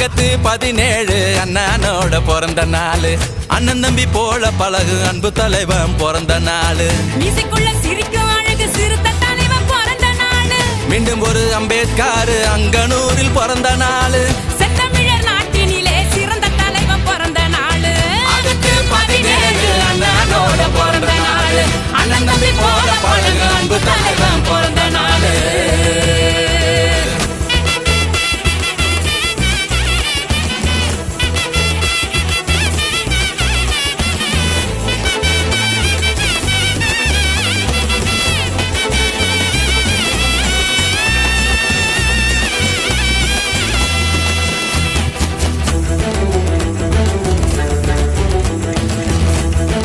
ஆகத்து 17 அண்ணனோட பிறந்த நாள். அண்ணன் தம்பி போல பழகு அன்பு தலைவன் பிறந்த நாள். மீசைக்குள்ள சிரிக்கும் அழகு சிறுத்த தலைவன் பிறந்த நாள். மீண்டும் ஒரு அம்பேத்கர் அங்கனூரில் பிறந்த நாள்.